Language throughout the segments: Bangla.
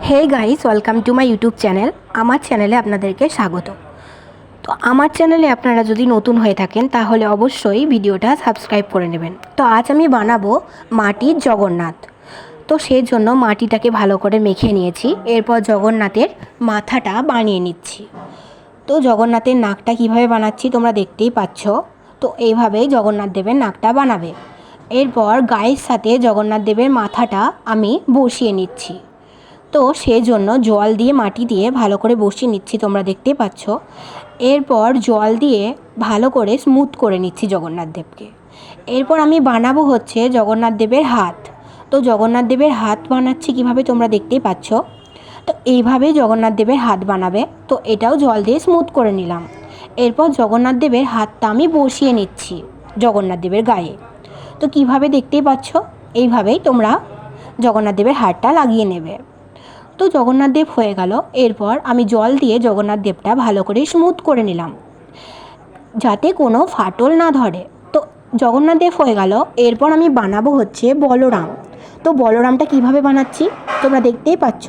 Hey guys, welcome to my YouTube channel. আমার চ্যানেলে আপনাদেরকে স্বাগত। তো আমার চ্যানেলে আপনারা যদি নতুন হয়ে থাকেন তাহলে অবশ্যই ভিডিওটা সাবস্ক্রাইব করে নেবেন। তো আজ আমি বানাবো মাটির জগন্নাথ। তো সেই জন্য মাটিটাকে ভালো করে মেখে নিয়েছি। এরপর জগন্নাথের মাথাটা বানিয়ে নিচ্ছি। তো জগন্নাথের নাকটা কিভাবে বানাচ্ছি তোমরা দেখতেই পাচ্ছ। তো এইভাবেই জগন্নাথ দেবের নাকটা বানাবে। এরপর গায়ের সাথে জগন্নাথ দেবের মাথাটা আমি বসিয়ে নিচ্ছি। তো সেজন্য জল দিয়ে মাটি দিয়ে ভালো করে বসিয়ে নিচ্ছি, তোমরা দেখতেই পাচ্ছ। এরপর জল দিয়ে ভালো করে স্মুথ করে নিচ্ছি জগন্নাথ দেবকে। এরপর আমি বানাবো হচ্ছে জগন্নাথ দেবের হাত। তো জগন্নাথ দেবের হাত বানাচ্ছি কিভাবে তোমরা দেখতেই পাচ্ছ। তো এইভাবেই জগন্নাথ দেবের হাত বানাবে। তো এটাও জল দিয়ে স্মুথ করে নিলাম। এরপর জগন্নাথ দেবের হাতটা আমি বসিয়ে নিচ্ছি জগন্নাথ দেবের গায়ে। তো কিভাবে দেখতেই পাচ্ছ, এইভাবেই তোমরা জগন্নাথ দেবের হাতটা লাগিয়ে নেবে। তো জগন্নাথ দেব হয়ে গেল। এরপর আমি জল দিয়ে জগন্নাথ দেবটা ভালো করে স্মুথ করে নিলাম যাতে কোনো ফাটল না ধরে। তো জগন্নাথ দেব হয়ে গেল। এরপর আমি বানাবো হচ্ছে বলরাম। তো বলরামটা কিভাবে বানাচ্ছি তোমরা দেখতেই পাচ্ছ।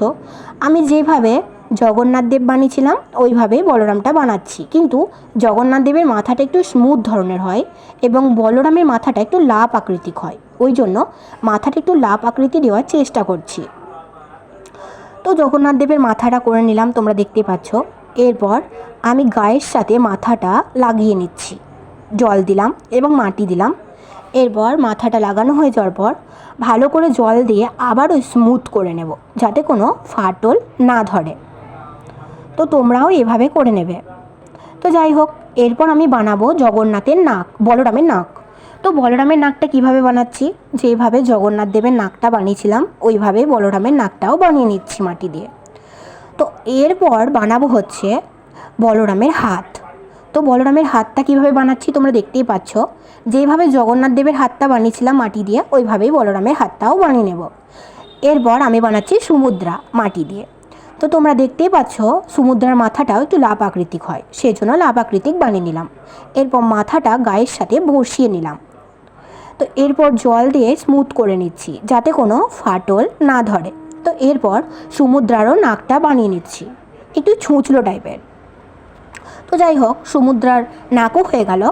আমি যেভাবে জগন্নাথ দেব বানিয়েছিলাম ওইভাবেই বলরামটা বানাচ্ছি, কিন্তু জগন্নাথ দেবের মাথাটা একটু স্মুথ ধরনের হয় এবং বলরামের মাথাটা একটু লাপ আকৃতিক হয়। ওই জন্য মাথাটা একটু লাপ আকৃতি দেওয়ার চেষ্টা করছি। তো জগন্নাথ দেবের মাথাটা করে নিলাম, তোমরা দেখতে পাচ্ছ। এরপর আমি গায়ের সাথে মাথাটা লাগিয়ে নিচ্ছি, জল দিলাম এবং মাটি দিলাম। এরপর মাথাটা লাগানো হয়ে যাওয়ার পর ভালো করে জল দিয়ে আবারও স্মুথ করে নেব যাতে কোনো ফাটল না ধরে। তো তোমরাও এভাবে করে নেবে। তো যাই হোক, এরপর আমি বানাবো জগন্নাথের নাক, বলরামের নাক। তো বলরামের নাকটা কিভাবে বানাচ্ছি, যেভাবে জগন্নাথ দেবের নাকটা বানিয়েছিলাম ওইভাবে বলরামের নাকটাও বানিয়ে নিচ্ছি মাটি দিয়ে। তো এরপর বানাবো হচ্ছে বলরামের হাত। তো বলরামের হাতটা কিভাবে বানাচ্ছি তোমরা দেখতেই পাচ্ছ। যেভাবে জগন্নাথ দেবের হাতটা বানিয়েছিলাম মাটি দিয়ে ওইভাবেই বলরামের হাতটাও বানিয়ে নেব। এরপর আমি বানাচ্ছি সমুদ্রা মাটি দিয়ে। তো তোমরা দেখতেই পাচ্ছ সমুদ্রার মাথাটাও একটু লাভ আকৃতিক হয়, সেজন্য লাভ আকৃতিক বানিয়ে নিলাম। এরপর মাথাটা গায়ের সাথে বসিয়ে নিলাম। তো এরপর জল দিয়ে স্মুথ করে নিচ্ছি যাতে কোনো ফাটল না ধরে। তো এরপর সমুদ্রারও নাকটা বানিয়ে নিচ্ছি একটু ছুঁচলো টাইপের। তো যাই হোক, সমুদ্রার নাকও হয়ে গেল।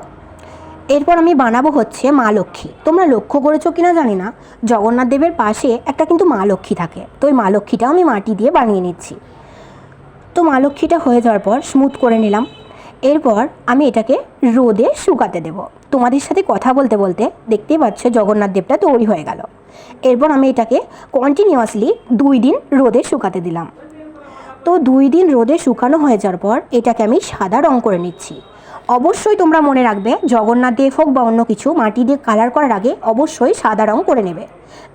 এরপর আমি বানাবো হচ্ছে মা লক্ষ্মী। তোমরা লক্ষ্য করেছো কিনা জানি না, জগন্নাথ দেবের পাশে একটা কিন্তু মা লক্ষ্মী থাকে। তো ওই মা লক্ষ্মীটাও আমি মাটি দিয়ে বানিয়ে নিচ্ছি। তো মা লক্ষ্মীটা হয়ে যাওয়ার পর স্মুথ করে নিলাম। এরপর আমি এটাকে রোদে শুকাতে দেব। তোমাদের সাথে কথা বলতে বলতে দেখতেই পাচ্ছ জগন্নাথ দেবটা তৈরি হয়ে গেল। এরপর আমি এটাকে কন্টিনিউয়াসলি 2 দিন রোদে শুকাতে দিলাম। তো 2 দিন রোদে শুকানো হয়ে যাওয়ার পর এটাকে আমি সাদা রং করে নিচ্ছি। অবশ্যই তোমরা মনে রাখবে, জগন্নাথ দেব হোক বা অন্য কিছু মাটি দিয়ে কালার করার আগে অবশ্যই সাদা রং করে নেবে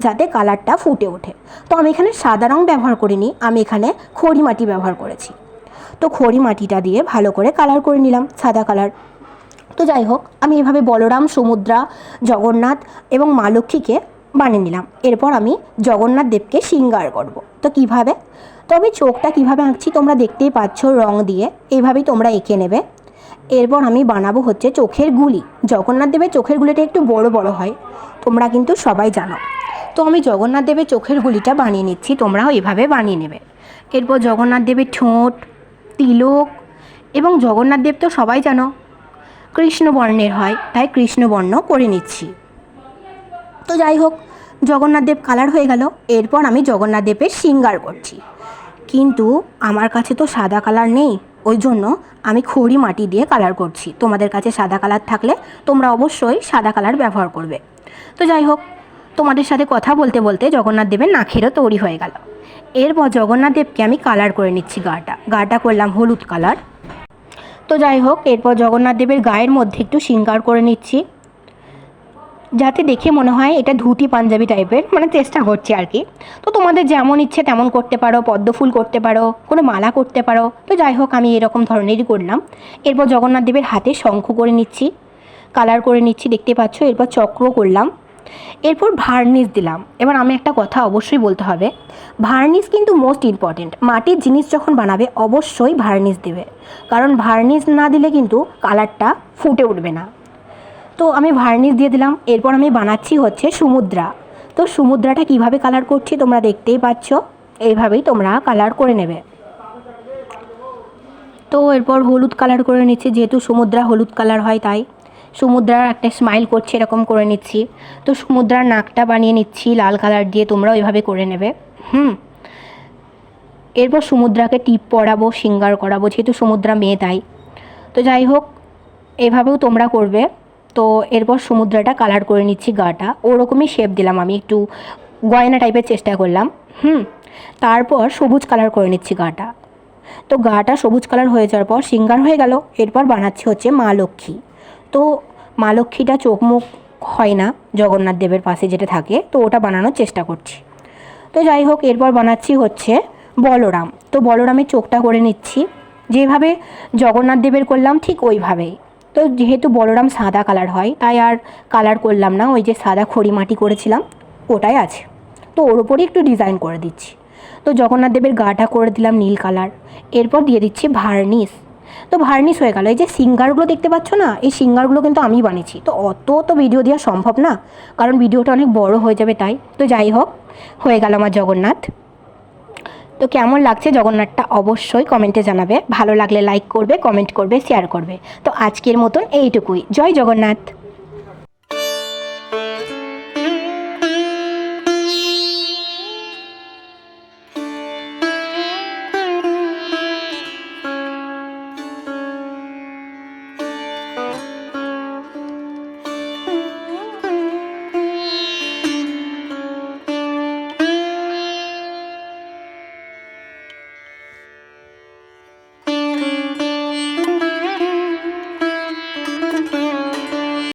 যাতে কালারটা ফুটে ওঠে। তো আমি এখানে সাদা রং ব্যবহার করিনি, আমি এখানে খড়ি মাটি ব্যবহার করেছি। তো খড়ি মাটিটা দিয়ে ভালো করে কালার করে নিলাম, সাদা কালার। তো যাই হোক, আমি এভাবে বলরাম, সমুদ্রা, জগন্নাথ এবং মা লক্ষ্মীকে বানিয়ে নিলাম। এরপর আমি জগন্নাথ দেবকে শৃঙ্গার করব। তো কিভাবে, তো আমি চোখটা কিভাবে আঁকছি তোমরা দেখতেই পাচ্ছ, রং দিয়ে এইভাবেই তোমরা এঁকে নেবে। এরপর আমি বানাবো হচ্ছে চোখের গুলি। জগন্নাথ দেবের চোখের গুলিটা একটু বড় বড় হয়, তোমরা কিন্তু সবাই জানো। তো আমি জগন্নাথ দেবের চোখের গুলিটা বানিয়ে নিচ্ছি, তোমরাও এভাবে বানিয়ে নেবে। এরপর জগন্নাথ দেবের ঠোঁট, তিলক এবং জগন্নাথ দেব তো সবাই জানো কৃষ্ণবর্ণের হয়, তাই কৃষ্ণবর্ণ করে নিচ্ছি। তো যাই হোক, জগন্নাথ দেব কালার হয়ে গেল। এরপর আমি জগন্নাথ দেবের শৃঙ্গার করছি, কিন্তু আমার কাছে তো সাদা কালার নেই, ওই জন্য আমি খড়ি মাটি দিয়ে কালার করছি। তোমাদের কাছে সাদা কালার থাকলে তোমরা অবশ্যই সাদা কালার ব্যবহার করবে। তো যাই হোক, তোমাদের সাথে কথা বলতে বলতে জগন্নাথ দেবের নাকেরও তৈরি হয়ে গেল। এরপর জগন্নাথ দেবকে আমি কালার করে নিচ্ছি, গাটা করলাম হলুদ কালার। তো যাই হোক, এরপর জগন্নাথ দেবের গায়ের মধ্যে একটু শৃঙ্গার করে নিচ্ছি যাতে দেখে মনে হয় এটা ধুতি পাঞ্জাবি টাইপের, মানে চেষ্টা করছি আর কি। তো তোমাদের যেমন ইচ্ছে তেমন করতে পারো, পদ্ম ফুল করতে পারো, কোনো মালা করতে পারো। তো যাই হোক, আমি এরকম ধরনেরই করলাম। এরপর জগন্নাথ দেবের হাতে শঙ্খ করে নিচ্ছি, কালার করে নিচ্ছি, দেখতে পাচ্ছ। এরপর চক্র করলাম, এরপর ভার্নিশ দিলাম। এবার আমি একটা কথা অবশ্যই বলতে হবে, ভার্নিশ কিন্তু মোস্ট ইম্পর্টেন্ট। মাটির জিনিস যখন বানাবে অবশ্যই ভার্নিশ দেবে, কারণ ভার্নিশ না দিলে কিন্তু কালারটা ফুটে উঠবে না। তো আমি ভার্নিশ দিয়ে দিলাম। এরপর আমি বানাচ্ছি হচ্ছে সমুদ্রা। তো সমুদ্রাটা কিভাবে কালার করছি তোমরা দেখতেই পাচ্ছ। এইভাবেই তোমরা কালার করে নেবে। তো এরপর হলুদ কালার করে নিচ্ছি, যেহেতু সমুদ্রা হলুদ কালার হয় তাই সমুদ্রার একটা স্মাইল করছে এরকম করে নিচ্ছি। তো সমুদ্রার নাকটা বানিয়ে নিচ্ছি লাল কালার দিয়ে, তোমরা ওইভাবে করে নেবে। এরপর সমুদ্রাকে টিপ পরাবো, সিঙ্গার করাবো, যেহেতু সমুদ্রা মেয়ে তাই। তো যাই হোক, এভাবেও তোমরা করবে। তো এরপর সমুদ্রাটা কালার করে নিচ্ছি, গাটা ওরকমই শেপ দিলাম, আমি একটু গয়না টাইপের চেষ্টা করলাম। তারপর সবুজ কালার করে নিচ্ছি গাটা। তো গাটা সবুজ কালার হয়ে যাওয়ার পর সিঙ্গার হয়ে গেল। এরপর বানাচ্ছি হচ্ছে মা লক্ষ্মী। তো মা লক্ষ্মীটা চোখ মুখ হয় না জগন্নাথ দেবের পাশে যেটা থাকে, তো ওটা বানানোর চেষ্টা করছি। তো যাই হোক, এরপর বানাচ্ছি হচ্ছে বলরাম। তো বলরামের চোখটা করে নিচ্ছি, যেভাবে জগন্নাথ দেবের করলাম ঠিক ওইভাবেই। তো যেহেতু বলরাম সাদা কালার হয় তাই আর কালার করলাম না, ওই যে সাদা খড়ি মাটি করেছিলাম ওটাই আছে। তো ওর ওপরই একটু ডিজাইন করে দিচ্ছি। তো জগন্নাথ দেবের গাটা করে দিলাম নীল কালার। এরপর দিয়ে দিচ্ছি ভার্নিশ। তো ভার্নিশ হয়ে গেল। এই যে সিঙ্গারগুলো দেখতে পাচ্ছ না, এই সিঙ্গারগুলো কিন্তু আমি বানিয়েছি। তো অত তো ভিডিও দেওয়া সম্ভব না, কারণ ভিডিওটা অনেক বড় হয়ে যাবে তাই। তো যাই হোক, হয়ে গেল আমার জগন্নাথ। তো কেমন লাগছে জগন্নাথটা অবশ্যই কমেন্টে জানাবে। ভালো লাগলে লাইক করবে, কমেন্ট করবে, শেয়ার করবে। তো আজকের মতন এইটুকুই। জয় জগন্নাথ।